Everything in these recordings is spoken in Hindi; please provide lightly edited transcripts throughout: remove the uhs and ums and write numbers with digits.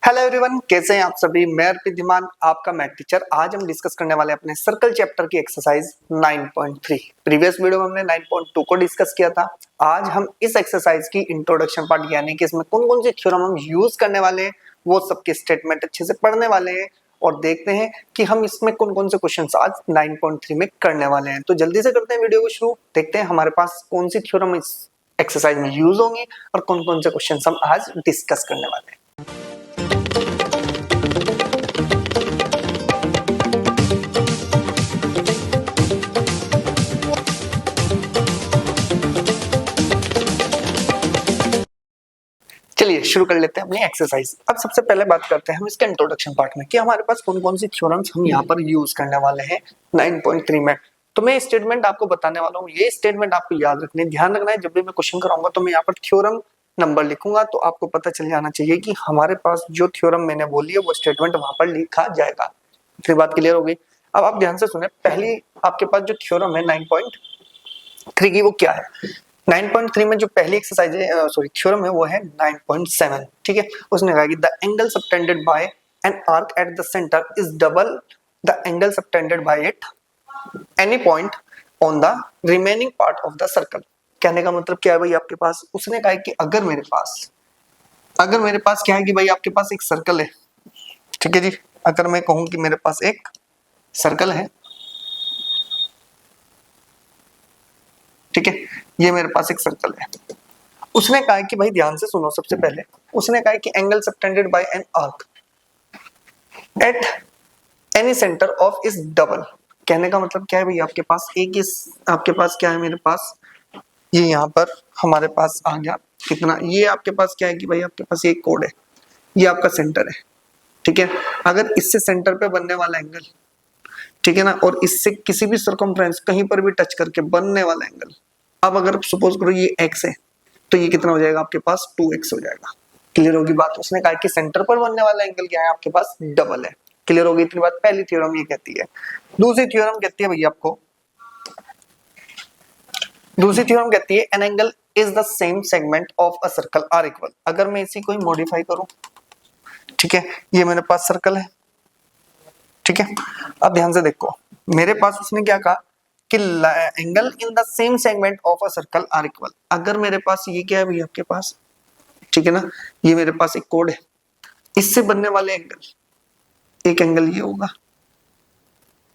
हेलो एवरीवन, कैसे हैं आप सभी। मैं अर्पित धीमान, आपका मैथ टीचर। आज हम डिस्कस करने वाले हैं अपने सर्कल चैप्टर की एक्सरसाइज 9.3। प्रीवियस वीडियो में हमने 9.2 को डिस्कस किया था। आज हम इस एक्सरसाइज की इंट्रोडक्शन पार्ट यानी कि इसमें कौन कौन सी थ्योरम हम यूज करने वाले हैं, वो सबके स्टेटमेंट अच्छे से पढ़ने वाले हैं और देखते हैं कि हम इसमें कौन कौन से क्वेश्चंस आज 9.3 में करने वाले हैं। तो जल्दी से करते हैं वीडियो को शुरू। देखते हैं हमारे पास कौन सी थ्योरम इस एक्सरसाइज में यूज होंगी और कौन कौन से क्वेश्चंस हम आज डिस्कस करने वाले हैं। चलिए शुरू कर लेते हैं अपनी एक्सरसाइज। अब सबसे पहले बात करते हैं हम इसके इंट्रोडक्शन पार्ट में कि हमारे पास कौन कौन सी थ्योरम्स हम यहाँ पर यूज करने वाले हैं 9.3 में। तो मैं स्टेटमेंट आपको बताने वाला हूँ, ये स्टेटमेंट आपको याद रखने, ध्यान रखना है। जब भी मैं क्वेश्चन कराऊंगा तो मैं यहाँ पर थ्योरम नंबर लिखूंगा, तो आपको पता चल जाना चाहिए कि हमारे पास जो थ्योरम मैंने बोली है वो स्टेटमेंट वहां पर लिखा जाएगा। इतनी बात क्लियर हो गई। अब आप ध्यान से सुने, पहली आपके पास जो थ्योरम है 9.3 की, वो क्या है। 9.3 में जो पहली एक्सरसाइज है, सॉरी थ्योरम है, वो है 9.7। ठीक है, उसने कहा कि the angle subtended bye an arc at the centre is double the angle subtended bye it any point on the remaining part of the circle. कहने का मतलब क्या है भाई, आपके पास उसने कहा कि अगर मेरे पास क्या है कि भाई आपके पास एक सर्कल है। ठीक है जी, अगर मैं कहूं कि मेरे पास एक सर्कल है, ठीक है, ये मेरे पास एक सर्कल है। उसने कहा कि भाई ध्यान से सुनो, सबसे पहले उसने कहा कि angle subtended bye an arc at any centre of is double. कहने का मतलब क्या है भाई, आपके पास आपके पास क्या है, मेरे पास ये यहाँ पर हमारे पास आ गया कितना, ये आपके पास क्या है कि भाई आपके पास ये कोड है, ये आपका सेंटर है। ठीक है, अगर इससे सेंटर पे बनने वाला एंगल, ठीक है ना, और इससे किसी भी सर्कमफ्रेंस कहीं पर भी टच करके बनने वाला एंगल, अब अगर सपोज करो ये x है तो ये कितना हो जाएगा आपके पास 2x हो जाएगा। क्लियर होगी बात। उसने कहा कि सेंटर पर बनने वाला एंगल क्या है, आपके पास डबल है। क्लियर होगी इतनी बात। पहली थ्योरम ये कहती है। दूसरी थ्योरम कहती है भैया आपको, दूसरी थ्योरम कहती है an angle is the same segment of a circle are equal. अगर मैं इसी को मॉडिफाई करूं, ठीक है, ये मेरे पास सर्कल है, ठीक है। अब ध्यान से देखो, मेरे पास उसने क्या कहा कि angle in the same segment of a circle are equal. अगर मेरे पास ये क्या है भैया आपके पास, ठीक है ना, ये मेरे पास एक कोड है, इससे बनने वाले एंगल, एक एंगल ये होगा,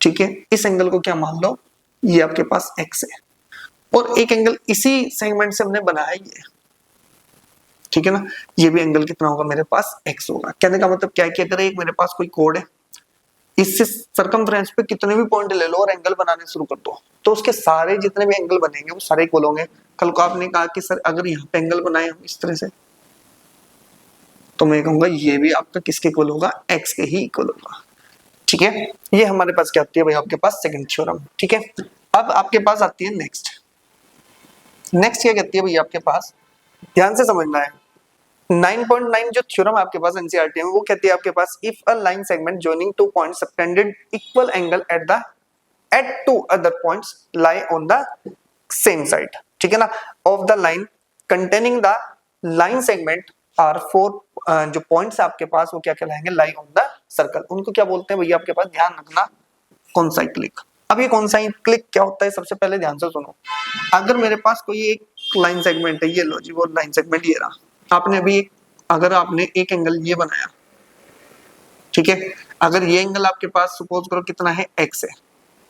ठीक है। इस एंगल को क्या मान लो, ये आपके पास x है, और एक एंगल इसी सेगमेंट से हमने बनाया ये, ठीक है ना, ये भी एंगल कितना होगा मेरे पास x होगा। कहने का मतलब क्या है कि अगर एक मेरे पास कोई कोड है, इससे सर्कमफ्रेंस पे कितने भी पॉइंट ले लो और एंगल बनाने शुरू कर दो, तो उसके सारे जितने भी एंगल बनेंगे वो सारे इक्वल होंगे। कल को आपने कहा कि सर अगर यहाँ पे एंगल बनाए हम इस तरह से, तो मैं कहूंगा ये भी आपका किसके इक्वल होगा, x के ही इक्वल होगा। ठीक है, ये हमारे पास क्या आती है भाई, आपके पास सेकंड थ्योरम। ठीक है, अब आपके पास आती है नेक्स्ट क्या कहती है भैया आपके पास, ध्यान से समझना है। 9.9 जो थ्योरम आपके पास एनसीईआरटी में, वो कहती है आपके पास if a line segment joining two points subtended equal angle at two other points lie on the same side, ठीक है ना, of the line containing the line segment are four, जो पॉइंट्स आपके पास वो क्या कहलाएंगे, लाई ऑन द सर्कल। उनको क्या बोलते हैं भैया आपके पास, ध्यान रखना, कॉन्साइक्लिक। अब ये कॉन्साइक्लिक क्या होता है, सबसे पहले ध्यान से सुनो। अगर मेरे पास कोई एक लाइन सेगमेंट है, ये लो जी, वो लाइन सेगमेंट ये रहा, आपने अभी अगर आपने एक एंगल ये बनाया, ठीक है, अगर ये एंगल आपके पास सपोज करो कितना है x है,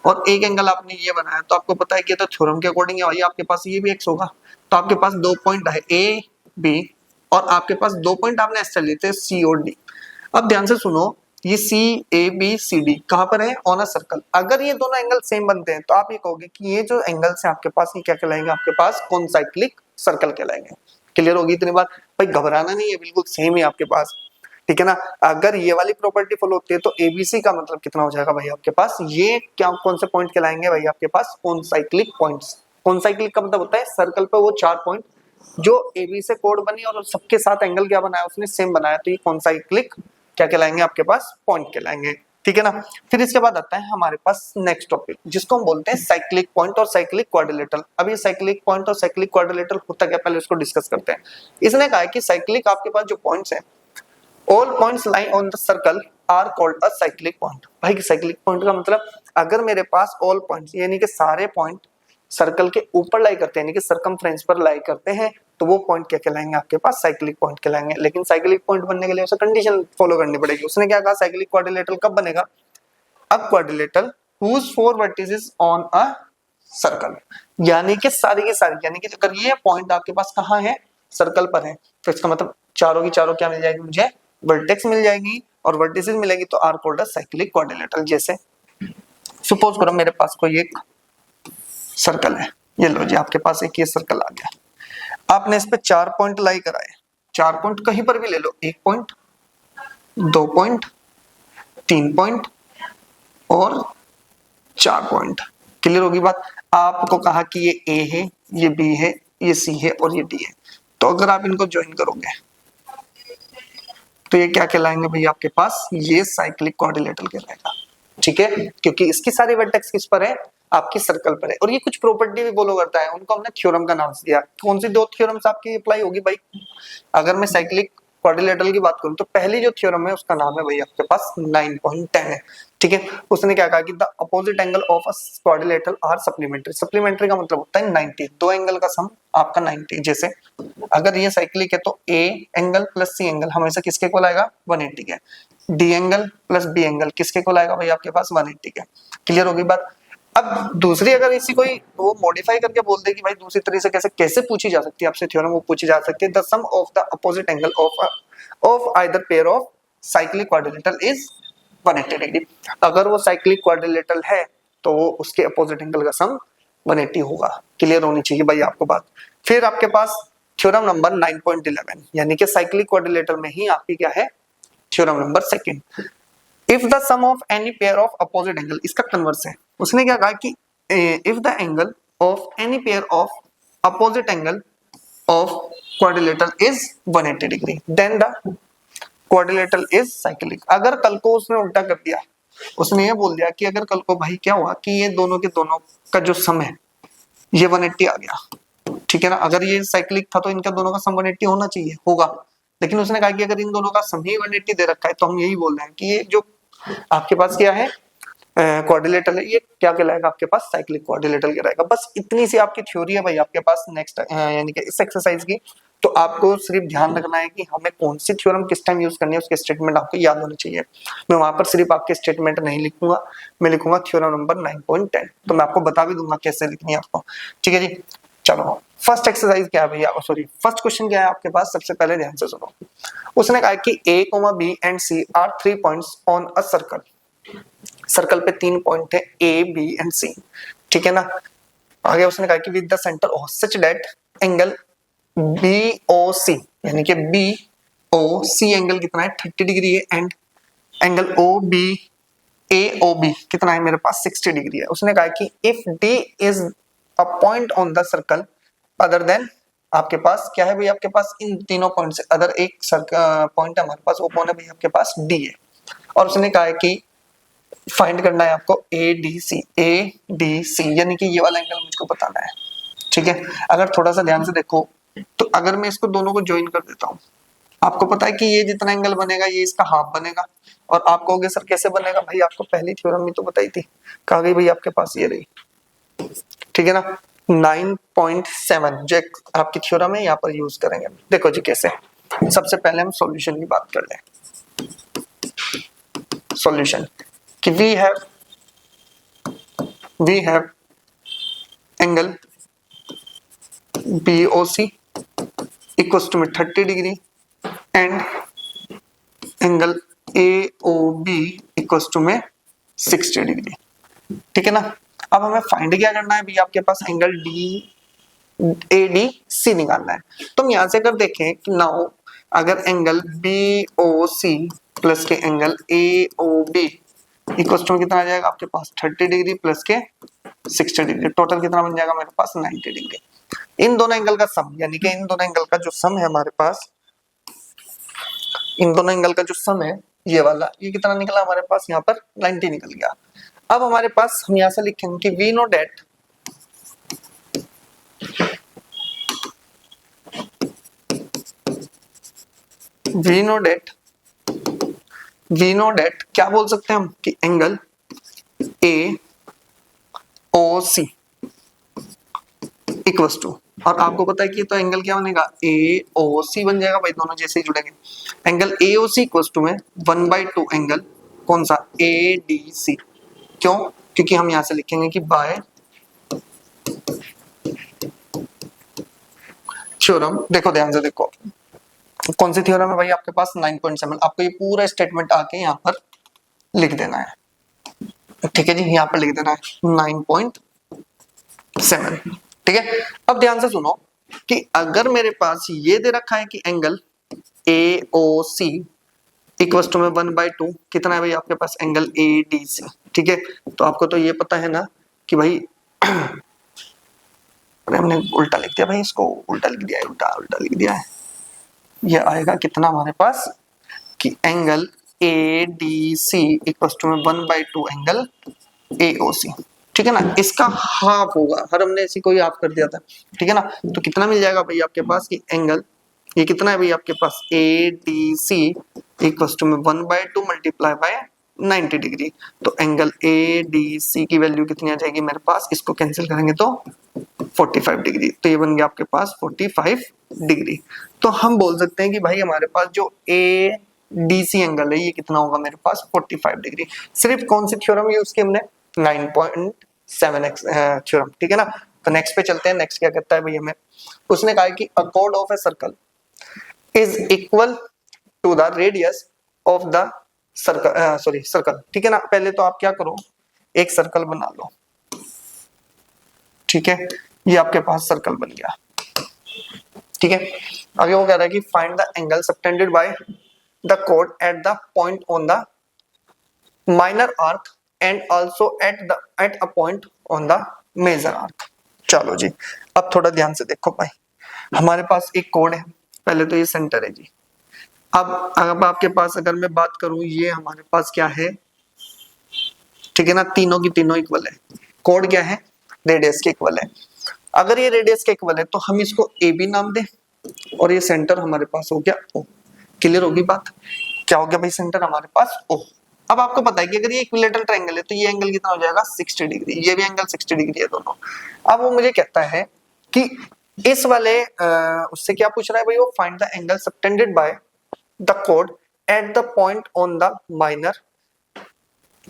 और एक एंगल आपने ये बनाया, तो आपको पता है कि तो थ्योरम के अकॉर्डिंग है भाई आपके पास ये भी x होगा। तो आपके पास दो पॉइंट है a b, और आपके पास दो पॉइंट आपने ऐसे लेते हैं c और d। अब ध्यान से सुनो, ये c a b c d कहां पर है, ऑन अ सर्कल। अगर ये दोनों एंगल सेम बनते हैं तो आप ये कहोगे कि ये जो एंगल्स है आपके पास, ये क्या कहलाएंगे, आपके पास कॉन्साइक्लिक सर्कल कहलाएंगे। क्लियर होगी इतनी बात। भाई घबराना नहीं है, बिल्कुल सेम है आपके पास, ठीक है ना। अगर ये वाली प्रॉपर्टी फॉलो होती है तो एबीसी का मतलब कितना हो जाएगा भाई आपके पास, ये क्या कौन से पॉइंट कहलाएंगे भाई आपके पास, कॉन्साइक्लिक पॉइंट्स। कॉन्साइक्लिक का मतलब होता है सर्कल पे वो चार पॉइंट जो एबी से कोड बनी और सबके साथ एंगल क्या बनाया उसने, सेम बनाया, तो ये कॉन्साइक्लिक क्या कहलाएंगे आपके पास, पॉइंट कहलाएंगे। ठीक है ना। फिर इसके बाद आता है हमारे पास नेक्स्ट टॉपिक, जिसको हम बोलते हैं साइक्लिक पॉइंट और साइक्लिक क्वाड्रिलेटरल। अब ये साइक्लिक पॉइंट और साइक्लिक क्वाड्रिलेटरल होता क्या, पहले उसको डिस्कस करते हैं। इसने कहा है कि साइक्लिक आपके पास जो पॉइंट्स हैं all points lie on the circle are called a cyclic point. भाई साइक्लिक पॉइंट का मतलब अगर मेरे पास ऑल पॉइंट्स यानी कि सारे पॉइंट सर्कल के ऊपर लाई करते हैं यानी कि सर्कमफ्रेंस पर लाई करते हैं तो वो पॉइंट क्या कहलाएंगे आपके पास साइक्लिक पॉइंट कहलाएंगे। लेकिन साइक्लिक पॉइंट बनने के लिए उसे कंडीशन फॉलो करनी पड़ेगी। उसने क्या कहा साइक्लिक क्वाड्रिलेटरल कब बनेगा, अब quadrilateral whose four vertices on a circle, यानी कि सारी की सारी यानी कि अगर ये पॉइंट आपके पास कहाँ है सर्कल पर है तो इसका मतलब चारों की चारों क्या मिल जाएगी मुझे वर्टेक्स मिल जाएगी और वर्टिसेस मिलेगी तो are called a cyclic quadrilateral. जैसे सपोज करो मेरे पास कोई एक सर्कल है, ये लो जी आपके पास एक ये सर्कल आ गया, आपने इस पे 4 पॉइंट लाई कराए, 4 पॉइंट कहीं पर भी ले लो, 1 पॉइंट 2 पॉइंट 3 पॉइंट और 4 पॉइंट। क्लियर होगी बात। आपको कहा कि ये ए है ये बी है ये सी है और ये डी है, तो अगर आप इनको ज्वाइन करोगे तो ये क्या कहलाएंगे भाई आपके पास ये साइक्लिक क्वाड्रिलेटरल कहलाएगा। ठीक है, क्योंकि इसकी सारी वर्टेक्स किस पर है आपकी सर्कल पर है और ये कुछ प्रॉपर्टी भी फॉलो करता है, उनको हमने थ्योरम का नाम दिया। कौन सी दो थ्योरम्स आपकी अप्लाई होगी भाई, अगर मैं साइक्लिक क्वाड्रिलेटरल की बात करूं तो पहली जो थ्योरम है उसका नाम है भाई आपके पास 9.10 है। ठीक है, उसने क्या कहा कि the opposite angle of a quadrilateral are supplementary, supplementary का मतलब होता है 90, दो एंगल का सम आपका 90। जैसे अगर ये साइक्लिक है तो A angle plus C angle हमेशा किसके को आएगा 180 के, D angle plus B angle किसके को आएगा भाई आपके पास 180 के। क्लियर होगी बात। अब दूसरी अगर इसी कोई वो मॉडिफाई करके बोल दे कि भाई दूसरी तरीके से कैसे कैसे पूछी जा सकती है आपसे थ्योरम, वो पूछी जा सकती है the sum of the opposite angle of either pair of cyclic quadrilateral is 180 degree. अगर वो साइक्लिक क्वाड्रिलेटरल है तो वो उसके अपोजिट एंगल का सम 180 होगा। क्लियर होनी चाहिए भाई आपको बात। फिर आपके पास थ्योरम नंबर 9.11 यानी कि साइक्लिक क्वाड्रिलेटरल में ही आपकी क्या है theorem number second, if the sum of any pair of opposite angle, इसका कन्वर्स है। उसने क्या कहा कि if the angle of any pair of opposite angle of quadrilateral is 180 degree then the quadrilateral is cyclic. अगर कल को उसने उल्टा कर दिया, उसने ये बोल दिया कि अगर कल को भाई क्या हुआ कि ये दोनों के दोनों का जो सम है ये 180 आ गया, ठीक है ना, अगर ये साइक्लिक था तो इनका दोनों का सम 180 होना चाहिए होगा, लेकिन उसने कहा कि अगर इन दोनों का सम ही 180 दे रखा है तो हम यही बोल रहे हैं कि ये जो आपके पास क्या है क्वाड्रिलेटरल है, ये क्या कहलाएगा आपके पास साइक्लिक क्वाड्रिलेटरल कहलाएगा। बस इतनी सी आपकी थ्योरी है भाई आपके पास नेक्स्ट यानी कि इस एक्सरसाइज की। तो आपको सिर्फ ध्यान रखना है कि हमें कौन सी थ्योरम किस टाइम यूज करनी है, उसके स्टेटमेंट आपको याद होने चाहिए। मैं वहां पर सिर्फ आपके स्टेटमेंट नहीं लिखूंगा, मैं लिखूंगा थ्योरम नंबर 9.10, तो मैं आपको बता भी दूंगा कैसे लिखनी है आपको। ठीक है जी, चलो फर्स्ट एक्सरसाइज क्या है भैया, सॉरी फर्स्ट क्वेश्चन क्या है आपके पास, सबसे पहले ध्यान से सुनो। उसने कहा कि A, B and C are 3 points on a circle. Circle पे 3 पॉइंट है ए बी एंड सी, ठीक है ना। आगे उसने कहा कि with the centre of such that angle B O C यानी कि बी ओ सी एंगल कितना है 30 डिग्री है and angle O B A O B कितना है मेरे पास 60 डिग्री है। उसने कहा कि if D is a point on the circle other than, आपके पास क्या है भाई आपके पास इन तीनों पॉइंट से अदर एक पॉइंट है हमारे पास, वो कौन है भाई आपके पास डी है। और उसने कहा है कि फाइंड करना है आपको ए डी सी यानी कि ये वाला एंगल मुझको बताना है। ठीक है, अगर थोड़ा सा ध्यान से देखो तो अगर मैं इसको दोनों को ज्वाइन कर देता हूँ, आपको पता है कि ये जितना एंगल बनेगा ये इसका हाफ बनेगा। और आप कहोगे सर कैसे बनेगा, भाई आपको पहली थ्योरम में तो बताई थी, कहा गई भाई आपके पास ये रही, ठीक है ना। 9.7 जो आपकी थ्योरम है यहाँ पर यूज करेंगे। देखो जी कैसे, सबसे पहले हम सॉल्यूशन की बात कर लें। सॉल्यूशन कि we have angle BOC equals to में 30 degree and angle AOB equals to में 60 डिग्री, ठीक है ना। अब हमें फाइंड क्या करना है भाई, आपके पास एंगल ADC निकालना है। तो हम यहां से अगर देखें कि नाउ अगर एंगल BOC प्लस के एंगल AOB इक्वल्स टू में कितना आ जाएगा आपके पास 30 डिग्री प्लस के 60 डिग्री, टोटल कितना बन जाएगा मेरे पास 90 डिग्री। इन दोनों एंगल का सम यानी कि इन दोनों एंगल का जो सम है हमारे पास, इन दोनों एंगल का जो सम है ये वाला, ये कितना निकला हमारे पास यहाँ पर 90 निकल गया। अब हमारे पास हम यहाँ से लिखेंगे कि we know that we know that क्या बोल सकते हैं हम कि angle A O C equals to, और आपको पता है कि तो एंगल क्या बनेगा ए ओ सी बन जाएगा भाई, दोनों जैसे ही जुड़ेंगे। Angle A O C equals to में 1/2 एंगल कौन सा ए डी सी। क्यों? क्योंकि हम यहां से लिखेंगे कि बाय थ्योरम, देखो ध्यान से देखो कौन सी थ्योरम है भाई आपके पास 9.7, आपको ये पूरा स्टेटमेंट आके यहाँ पर लिख देना है, ठीक है जी, यहाँ पर लिख देना है 9.7, ठीक है। अब ध्यान से सुनो कि अगर मेरे पास ये दे रखा है कि angle A O C equal to में 1/2 कितना है भाई आपके पास एंगल ए डी सी, ठीक है। तो आपको तो ये पता है ना कि भाई अरे हमने उल्टा लिख दिया भाई, इसको उल्टा लिख दिया है, उल्टा लिख दिया है। ये आएगा कितना हमारे पास कि angle A D C equal to में 1/2 एंगल ए ओ सी, ठीक है ना। इसका हाफ होगा, हर हमने इसी को ही हाफ कर दिया था, ठीक है ना। तो कितना मिल जाएगा भाई आपके पास कि एंगल ये कितना है भाई आपके पास A D C equal to में 1/2 मल्टीप्लाई बाय 90 डिग्री। तो एंगल ए डी सी की वैल्यू कितनी आ जाएगी मेरे पास, इसको कैंसिल करेंगे तो 45 डिग्री, तो ये बन गया आपके पास 45 डिग्री। तो हम बोल सकते हैं कि भाई हमारे पास जो ए डी सी एंगल है ये कितना होगा मेरे पास 45 डिग्री। सिर्फ कौन सी थ्योरम यूज की हमने 9.7x थ्योरम, ठीक है ना। तो नेक्स्ट पे चलते हैं। नेक्स्ट क्या कहता है भाई हमें, उसने कहा कि अ कोड of a circle is equal to the radius of the circle, circle, ठीक है ना। पहले तो आप क्या करो, एक सर्कल बना लो, ठीक है, ये आपके पास सर्कल बन गया, ठीक है। आगे वो कह रहा है कि find the angle subtended by the कोड at the point on the minor arc and also at a point on the major arc. चलो जी, अब थोड़ा ध्यान से देखो भाई, हमारे पास एक कोड है, पहले तो ये सेंटर है जी। अब आपके पास अगर मैं बात करूं, ये हमारे पास क्या है, ठीक है ना, तीनों की तीनों इक्वल है। कोड क्या है, रेडियस के इक्वल है। अगर ये रेडियस के इक्वल है तो हम इसको ए बी नाम दें, और ये सेंटर हमारे पास हो गया ओ। क्लियर होगी बात, क्या हो गया भाई, सेंटर हमारे पास ओ। अब आपको पता है कि अगर ये इक्विलेटरल ट्रायंगल है तो ये एंगल कितना हो जाएगा 60 डिग्री, ये भी एंगल 60 डिग्री है दोनों। अब वो मुझे कहता है कि इस वाले उससे क्या पूछ रहा है भाई, वो find the angle subtended by the कोड at the point on the minor,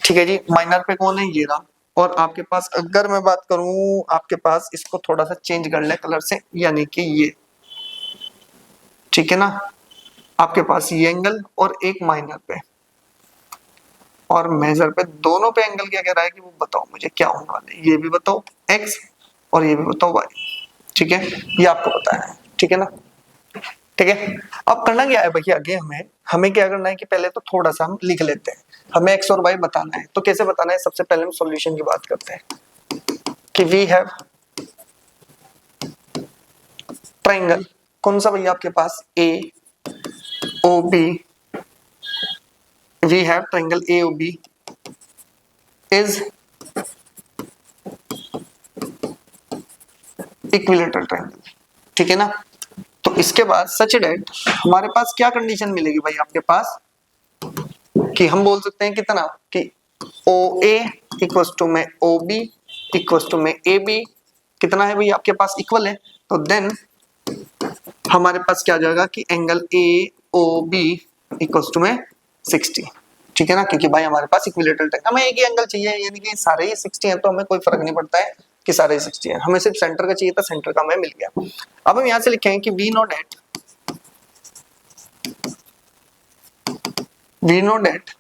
ठीक है जी। माइनर पे कौन है, ये रहा। और आपके पास अगर मैं बात करूं, आपके पास इसको थोड़ा सा चेंज कर ले कलर से, यानी कि ये, ठीक है ना, आपके पास ये एंगल और एक माइनर पे और मेजर पे, दोनों पे एंगल क्या कह रहा है कि वो बताओ मुझे क्या होने वाले, ये भी बताओ x और ये भी बताओ y, ठीक है, ये आपको पता है, ठीक है ना, ठीक है। अब करना क्या है भैया, आगे हमें क्या करना है कि पहले तो थोड़ा सा हम लिख लेते हैं, हमें x और y बताना है। तो कैसे बताना है, सबसे पहले हम सॉल्यूशन की बात करते हैं कि वी हैव ट्रायंगल, कौन सा भैया आपके पास A O B, we have triangle A O B is equilateral triangle, ठीक है ना। तो इसके बाद सच डेट हमारे पास क्या कंडीशन मिलेगी भाई आपके पास, कि हम बोल सकते हैं कितना कि ओ ए इक्वल टू में ओ बी इक्वल टू में ए बी कितना है भाई आपके पास इक्वल है। तो देन हमारे पास क्या आ जाएगा कि angle A O B equal to में 60, ठीक है ना, क्योंकि भाई हमारे पास इक्विलेटरल ट्रायंगल, हमें एक ही एंगल चाहिए, यानी कि सारे ही 60 हैं, तो हमें कोई फर्क नहीं पड़ता है कि सारे 60 हैं, हमें सिर्फ सेंटर का चाहिए था, सेंटर का हमें मिल गया। अब हम यहां से लिखेंगे कि वी नो डेट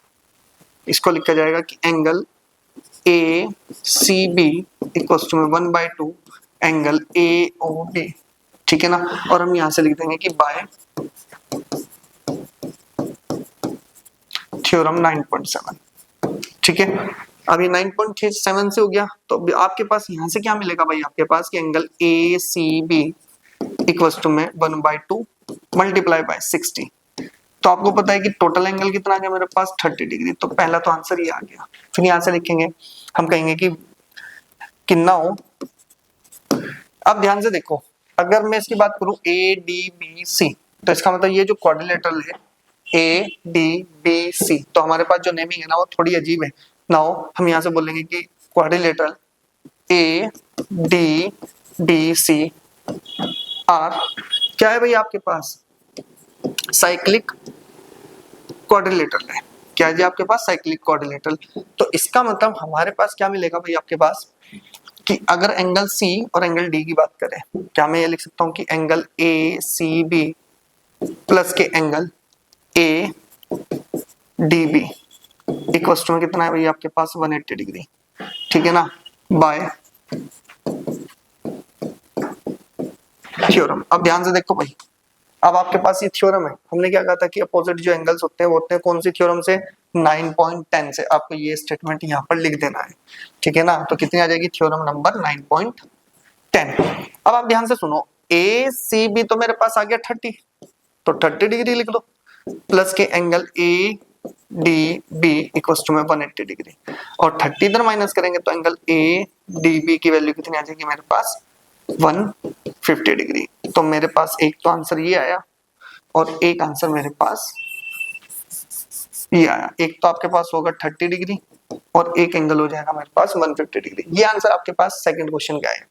इसको लिखा जाएगा कि angle A C B equal to में 1/2 एंगल ए ओ बी, ठीक है ना। और हम यहां से लिख देंगे कि बाय थ्योरम 9.7, ठीक है। अब ये 9.7 से हो गया, तो आपके पास यहां से क्या मिलेगा भाई आपके पास कि angle A C B equals to में 1/2 मल्टीप्लाई बाय 60। तो आपको पता है कि टोटल एंगल कितना आ गया मेरे पास 30 डिग्री, तो पहला तो आंसर ये आ गया। फिर यहां से लिखेंगे, हम कहेंगे कि कितना हो। अब ध्यान से देखो, अगर मैं इसकी बात करूं ए डी बी सी, तो इसका मतलब ये जो क्वाड्रिलेटरल है ए डी बी सी, तो हमारे पास जो नेमिंग है ना वो थोड़ी अजीब है। नाउ हम यहाँ से बोलेंगे कि quadrilateral A D B C are क्या है भाई आपके पास, साइक्लिक क्वाड्रिलेटरल है। क्या है जी आपके पास, साइक्लिक क्वाड्रिलेटरल। तो इसका मतलब हमारे पास क्या मिलेगा भाई आपके पास, कि अगर एंगल सी और एंगल डी की बात करें, क्या मैं ये लिख सकता हूं कि angle A C B plus के angle A D B equal to कितना है भाई आपके पास 180 डिग्री, ठीक है ना, बाय थ्योरम। अब ध्यान से देखो भाई, अब आपके पास ये थ्योरम है, हमने क्या कहा था कि अपोजिट जो एंगल्स होते हैं वो होते हैं कौन सी थ्योरम से, 9.10 से। आपको ये स्टेटमेंट यहाँ पर लिख देना है, ठीक है ना। तो कितनी आ जाएगी, थ्योरम नंबर 9.10। अब आप ध्यान से सुनो, ए सी बी तो मेरे पास आ गया 30, तो 30 डिग्री लिख दो, प्लस के angle A D B equal to में 180 डिग्री, और 30 इधर माइनस करेंगे तो एंगल ए डी बी की वैल्यू कितनी आ जाएगी मेरे पास, 150 डिग्री। तो मेरे पास एक तो आंसर ये आया और एक आंसर मेरे पास ये आया। एक तो आपके पास होगा 30 डिग्री और एक एंगल हो जाएगा मेरे पास 150 डिग्री। ये आंसर आपके पास सेकंड क्वेश्चन का है,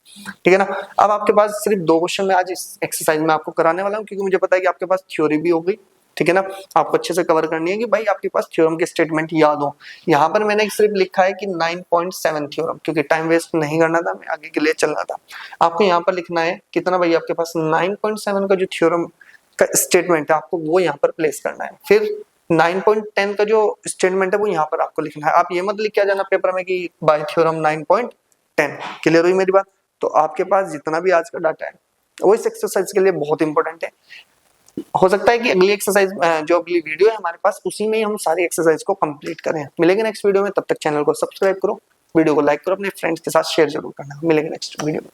ठीक है ना। अब आपके पास सिर्फ 2 क्वेश्चन में आज इस एक्सरसाइज में आपको कराने वाला हूँ, क्योंकि मुझे पता है कि आपके पास थ्योरी भी हो गई, ठीक है ना। आपको अच्छे से कवर करनी है कि भाई आपके पास थ्योरम के स्टेटमेंट याद हो। यहाँ पर मैंने सिर्फ लिखा है कि 9.7 थ्योरम, क्योंकि टाइम वेस्ट नहीं करना था, मैं आगे के लिए चलना था। आपको यहाँ पर लिखना है कितना भाई आपके पास 9.7 का जो थ्योरम का स्टेटमेंट है आपको वो यहाँ पर प्लेस करना है। फिर 9.10 का जो स्टेटमेंट है वो यहाँ पर आपको लिखना है। आप ये मत लिख के आ जाना पेपर में कि बाय थ्योरम 9.10। क्लियर हुई मेरी बात। तो आपके पास जितना भी आज का डाटा है वो इस एक्सरसाइज के लिए बहुत इंपॉर्टेंट है। हो सकता है कि अगली एक्सरसाइज जो अगली वीडियो है हमारे पास उसी में ही हम सारी एक्सरसाइज को कंप्लीट करें। मिलेंगे नेक्स्ट वीडियो में, तब तक चैनल को सब्सक्राइब करो, वीडियो को लाइक करो, अपने फ्रेंड्स के साथ शेयर जरूर करना। मिलेंगे नेक्स्ट वीडियो में।